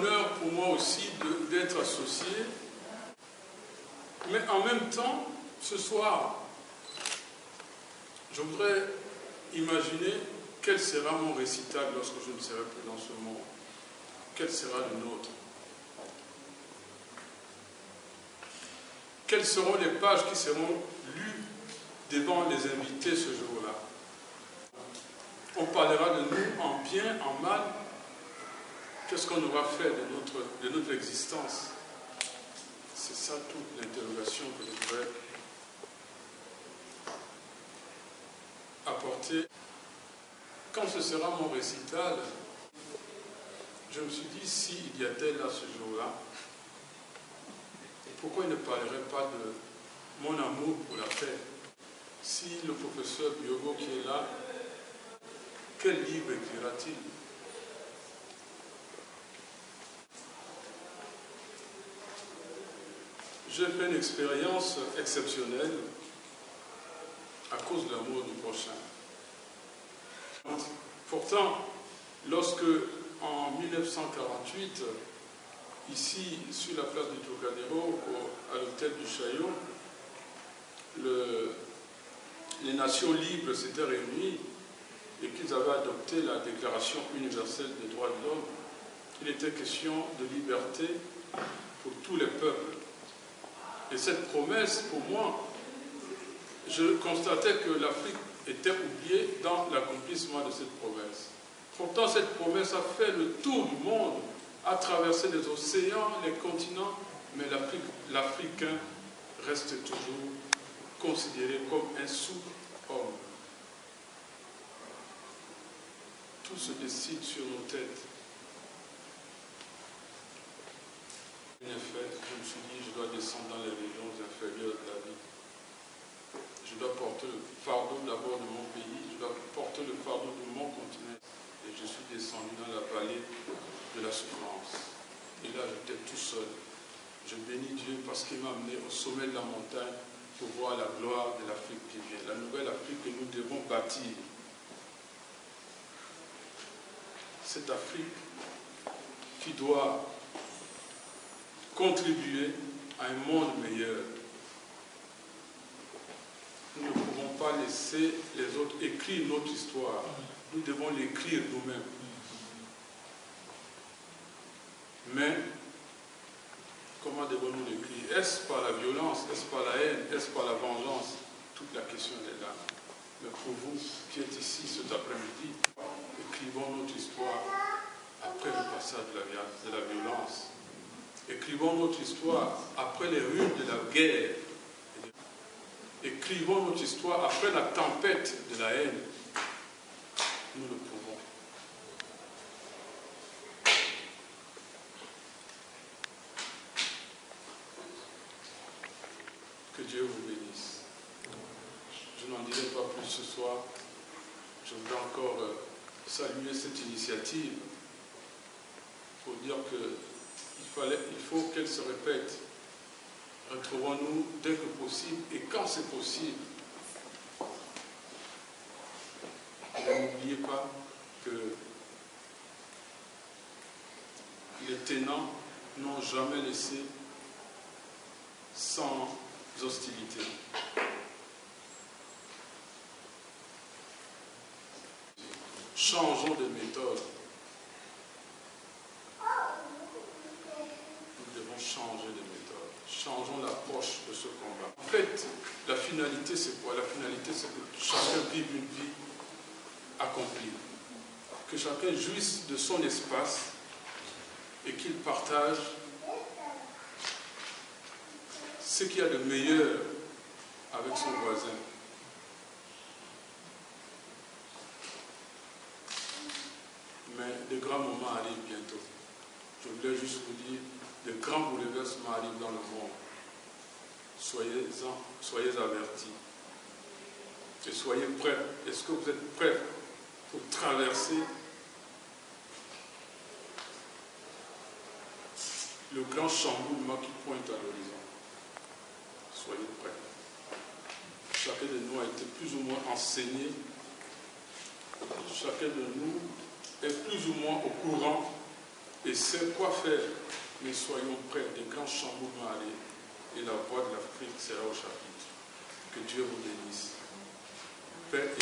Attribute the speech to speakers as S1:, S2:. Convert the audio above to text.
S1: honneur pour moi aussi d'être associé. Mais en même temps, ce soir, je voudrais imaginer quel sera mon récital lorsque je ne serai plus dans ce monde. Quel sera le nôtre? Quelles seront les pages qui seront lues devant les invités ce jour-là? On parlera de nous en bien, en mal. Qu'est-ce qu'on aura fait de notre existence? C'est ça toute l'interrogation que je voudrais apporter. Quand ce sera mon récital, je me suis dit, s'il y a-t-elle là ce jour-là, pourquoi il ne parlerait pas de mon amour pour la paix? Si le professeur Biogo qui est là, quel livre écrira-t-il? J'ai fait une expérience exceptionnelle à cause de l'amour du prochain. Pourtant, lorsque en 1948, ici, sur la place du Trocadéro, à l'hôtel du Chaillot, les nations libres s'étaient réunies et qu'ils avaient adopté la Déclaration universelle des droits de l'homme, il était question de liberté pour tous les peuples. Et cette promesse, pour moi, je constatais que l'Afrique était oubliée dans l'accomplissement de cette promesse. Pourtant, cette promesse a fait le tour du monde, a traversé les océans, les continents, mais l'Africain reste toujours considéré comme un sous-homme. Tout se décide sur nos têtes. En effet, je me suis dit, je dois descendre dans les régions inférieures de la vie. Je dois porter le fardeau d'abord de mon pays, je dois porter le fardeau de mon continent. Et je suis descendu dans la vallée de la souffrance. Et là, j'étais tout seul. Je bénis Dieu parce qu'il m'a amené au sommet de la montagne pour voir la gloire de l'Afrique qui vient, la nouvelle Afrique que nous devons bâtir. Cette Afrique qui doit contribuer à un monde meilleur. Nous ne pouvons pas laisser les autres écrire notre histoire. Nous devons l'écrire nous-mêmes. Mais, comment devons-nous l'écrire? Est-ce par la violence? Est-ce par la haine? Est-ce par la vengeance? Toute la question est là. Mais pour vous qui êtes ici cet après-midi, écrivons notre histoire après le passage de la violence. Écrivons notre histoire après les ruines de la guerre. Écrivons notre histoire après la tempête de la haine. Nous le pouvons. Que Dieu vous bénisse. Je n'en dirai pas plus ce soir. Je voudrais encore saluer cette initiative pour dire qu'il faut qu'elle se répète. Retrouvons-nous dès que possible et quand c'est possible. Et n'oubliez pas que les tenants n'ont jamais laissé sans hostilité. Changeons de méthode. Nous devons changer de méthode. Changeons l'approche de ce combat. En fait, la finalité, c'est quoi? La finalité, c'est que chacun vive une vie accomplie. Que chacun jouisse de son espace et qu'il partage ce qu'il y a de meilleur avec son voisin. Mais de grands moments arrivent bientôt. Je voulais juste vous dire, de grands bouleversements arrivent dans le monde. Soyez avertis. Et soyez prêts. Est-ce que vous êtes prêts pour traverser le grand chamboulement qui pointe à l'horizon? Soyez prêts. Chacun de nous a été plus ou moins enseigné. Chacun de nous est plus ou moins au courant Et c'est quoi faire, mais soyons prêts, des grands chamboulements à aller, et la voix de l'Afrique sera au chapitre. Que Dieu vous bénisse. Paix et